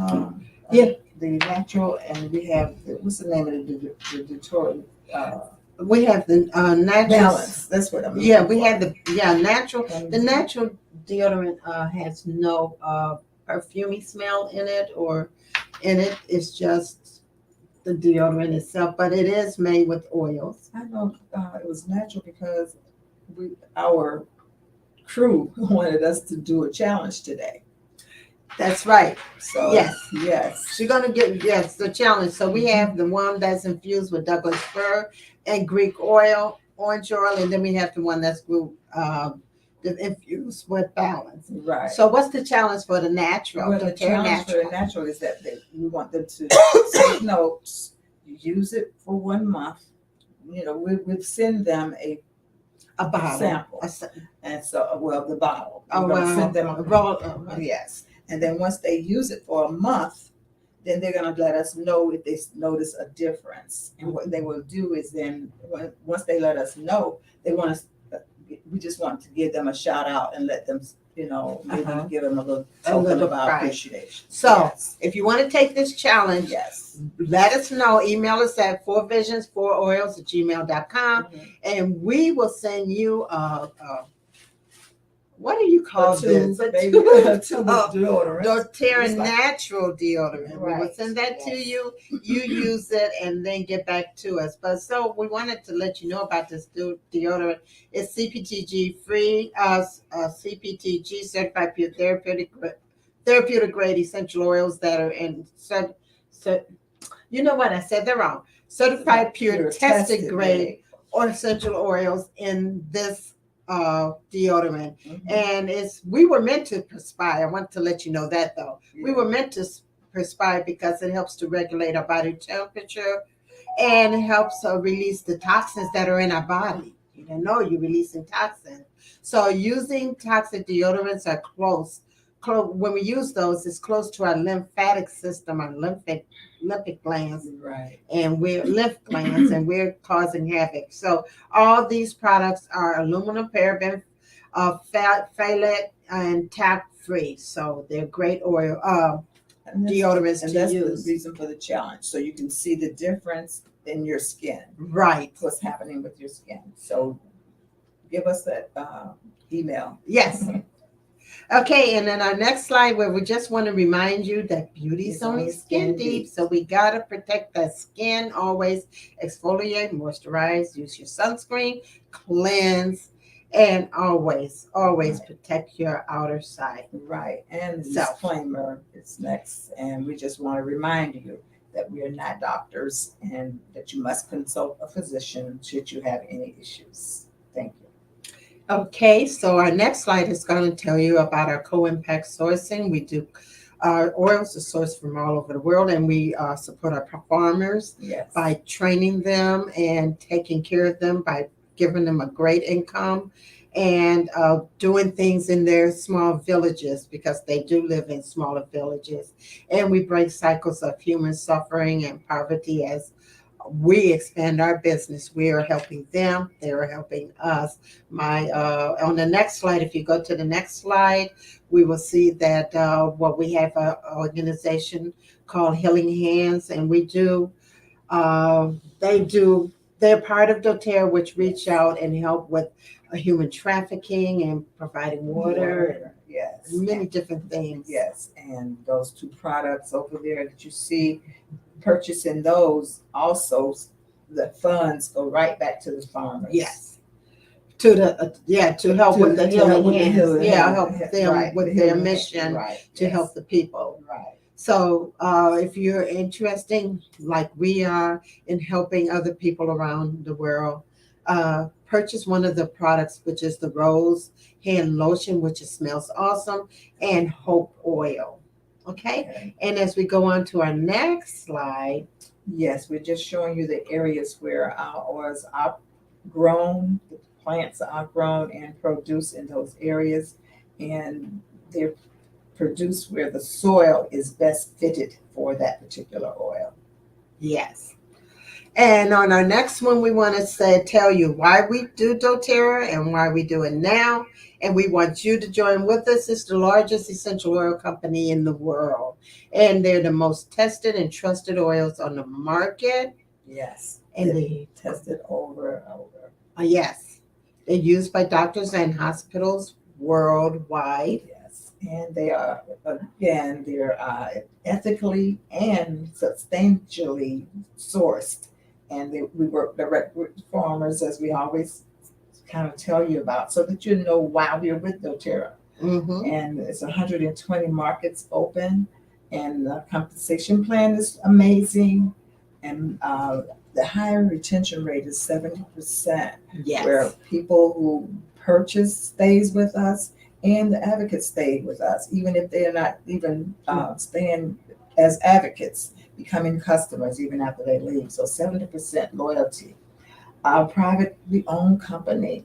The natural, and we have what's the name of the deodorant? We have the natural balance. That's what I'm. We have the natural. The natural deodorant has no perfumey smell in it, it's just the deodorant itself, but it is made with oils. I know it was natural because our crew wanted us to do a challenge today. That's right. So yes, you're gonna get the challenge. So we have the one that's infused with Douglas fir and Greek oil, orange oil, and then we have the one that's infused with balance. Right. So what's the challenge for the natural? Well, the challenge for the natural is that we want them to take notes, use it for 1 month. We send them a bottle sample, and so the bottle. Send them yes. And then once they use it for a month, then they're going to let us know if they notice a difference. And what they will do is then, once they let us know, they want us, we just want to give them a shout out and let them, give them a little token of our right. appreciation. So if you want to take this challenge, yes, let us know. Email us at 4visions4oils@gmail.com, and we will send you what do you call this? deodorant. doTERRA natural deodorant. Right. We will send that to you. You use it and then get back to us. But so we wanted to let you know about this deodorant. It's CPTG free, CPTG certified pure therapeutic grade essential oils that are in you know what, I said that wrong. Certified pure tested grade or essential oils in this deodorant. And we were meant to perspire. I want to let you know that though. We were meant to perspire because it helps to regulate our body temperature and it helps release the toxins that are in our body. You don't know you're releasing toxins. So using toxic deodorants are close. When we use those, it's close to our lymphatic system, our lymphatic glands, right? And we're lymph glands, and we're causing havoc. So all these products are aluminum, paraben, phthalate, and talc free. So they're great oil deodorants and to that's use. the reason for the challenge, so you can see the difference in your skin, right? What's happening with your skin. So give us that email. Yes. Okay, and then our next slide where we just want to remind you that beauty's only skin deep. So we got to protect that skin always. Exfoliate, moisturize, use your sunscreen, cleanse, and always protect your outer side. Right, and the disclaimer is next. And we just want to remind you that we are not doctors and that you must consult a physician should you have any issues. Thank you. Okay, so our next slide is going to tell you about our co-impact sourcing. We do our oils are sourced from all over the world, and we support our farmers by training them and taking care of them by giving them a great income and doing things in their small villages because they do live in smaller villages. And we break cycles of human suffering and poverty as we expand our business. We are helping them. They are helping us. On the next slide, if you go to the next slide, we will see that we have an organization called Healing Hands, and they're part of doTERRA, which reach out and help with human trafficking and providing water. Yes. Many different things. Yes. And those two products over there that you see, purchasing those, also the funds go right back to the farmers. Yes. To help with the Healing Hands. Help them with their mission to help the people. Right. So if you're interested, like we are, in helping other people around the world, purchase one of the products, which is the Rose Hand Lotion, which smells awesome, and Hope Oil. Okay. And as we go on to our next slide. Yes, we're just showing you the areas where our oils are grown, the plants are grown and produced in those areas, and they're produced where the soil is best fitted for that particular oil. Yes. And on our next one, we want to tell you why we do doTERRA and why we do it now. And we want you to join with us. It's the largest essential oil company in the world. And they're the most tested and trusted oils on the market. Yes. And they tested over and over. Yes. They're used by doctors and hospitals worldwide. Yes. And they are, again, they're ethically and substantially sourced. And we work direct with farmers, as we always kind of tell you about, so that you know why we're with doTERRA. Mm-hmm. And it's 120 markets open, and the compensation plan is amazing. And the higher retention rate is 70%. Yes. Where people who purchase stays with us, and the advocates stay with us, even if they're not even staying as advocates, becoming customers even after they leave. So 70% loyalty. Our privately owned company,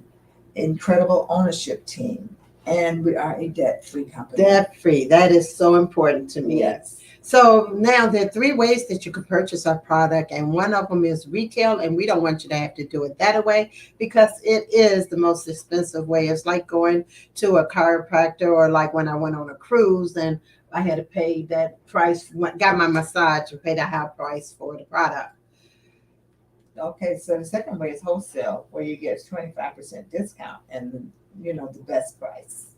incredible ownership team, And we are a debt-free company. Debt-free. That is so important to me. Yes. So now there are 3 ways that you can purchase our product, and one of them is retail, and we don't want you to have to do it that way because it is the most expensive way. It's like going to a chiropractor, or like when I went on a cruise and I had to pay that price, got my massage and paid a high price for the product. Okay, so the second way is wholesale, where you get 25% discount and the best price.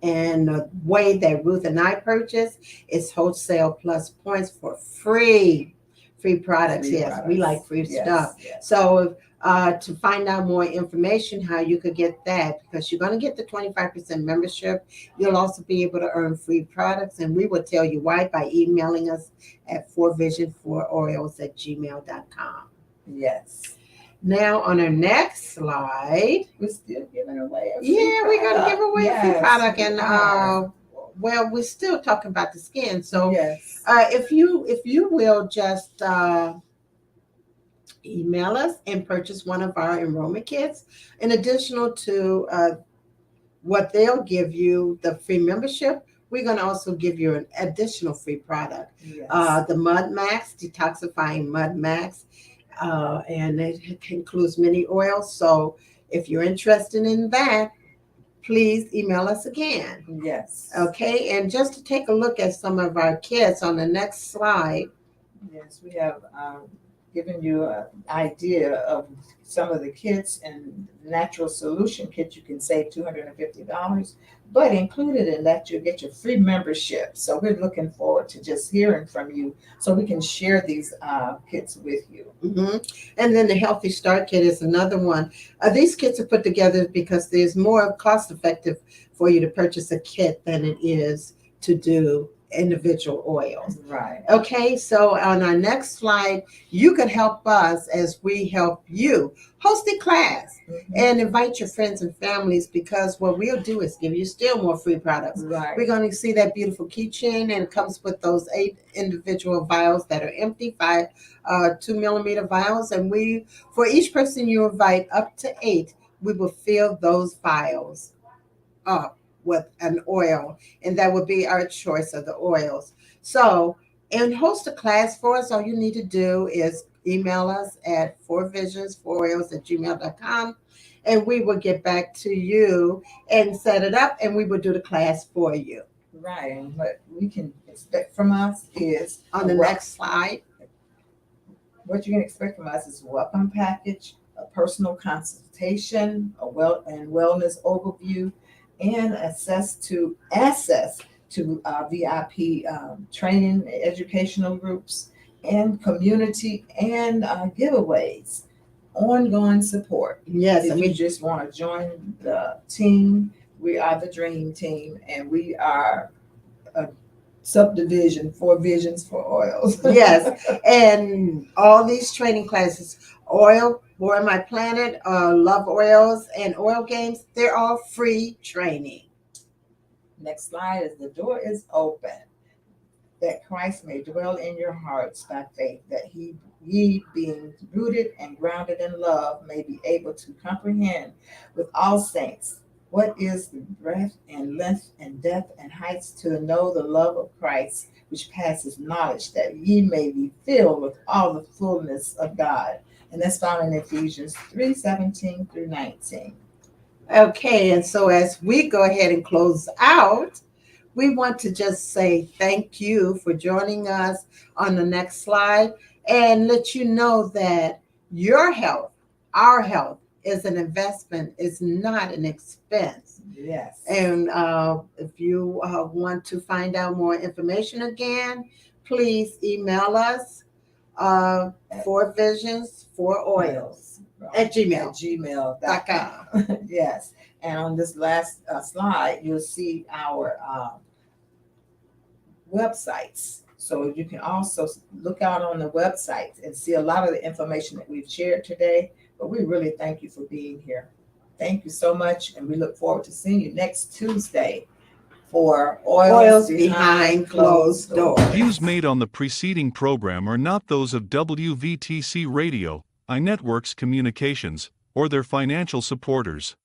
And the way that Ruth and I purchase is wholesale plus points for free products. Yes, we like free stuff. Yes. So to find out more information how you could get that, because you're going to get the 25% membership, you'll also be able to earn free products, and we will tell you why by emailing us at 4vision4oils@gmail.com. Yes. Now on our next slide, We're still giving away a free we're going to give away a free Yes, product, we and are. well, we're still talking about the skin. So yes. if you will just email us and purchase one of our enrollment kits, in addition to what they'll give you, the free membership, we're going to also give you an additional free product. Yes. The Mud Max, detoxifying Mud Max, and it includes many oils. So if you're interested in that, please email us again. Yes. Okay, and just to take a look at some of our kits on the next slide. Yes, we have given you an idea of some of the kits, and Natural Solution Kit you can save $250, but included in that you'll get your free membership. So we're looking forward to just hearing from you so we can share these kits with you. Mm-hmm. And then the Healthy Start Kit is another one. These kits are put together because there's more cost effective for you to purchase a kit than it is to do individual oils. Right. Okay, so on our next slide, you can help us as we help you host a class and invite your friends and families, because what we'll do is give you still more free products. Right. We're going to see that beautiful keychain, and it comes with those 8 individual vials that are empty, 5 2-millimeter vials, and for each person you invite up to 8, we will fill those vials up with an oil, and that would be our choice of the oils. So, and host a class for us. All you need to do is email us at 4visions4oils@gmail.com, and we will get back to you and set it up, and we will do the class for you. Right. And what we can expect from us is On the next slide. What you can expect from us is a welcome package, a personal consultation, a wellness overview, and access to VIP training, educational groups, and community and giveaways, ongoing support. Yes, If and you we just want to join the team, we are the Dream Team, and we are a subdivision, 4 Visions for Oils. yes, and all these training classes, oil, Boy My Planet, Love Oils, and Oil Games, they're all free training. Next slide is the door is open, that Christ may dwell in your hearts by faith, that ye being rooted and grounded in love may be able to comprehend with all saints what is the breadth and length and depth and heights, to know the love of Christ, which passes knowledge, that ye may be filled with all the fullness of God. And that's found in Ephesians 3:17 through 19. Okay, and so as we go ahead and close out, we want to just say thank you for joining us on the next slide, and let you know that your health, our health, is an investment, is not an expense. Yes. And if you want to find out more information again, please email us 4visions4oils@gmail.com. Yes. And on this last slide, you'll see our websites. So you can also look out on the websites and see a lot of the information that we've shared today. But we really thank you for being here. Thank you so much. And we look forward to seeing you next Tuesday for Oils Behind Closed Doors. Views made on the preceding program are not those of WVTC Radio, iNetworks Communications, or their financial supporters.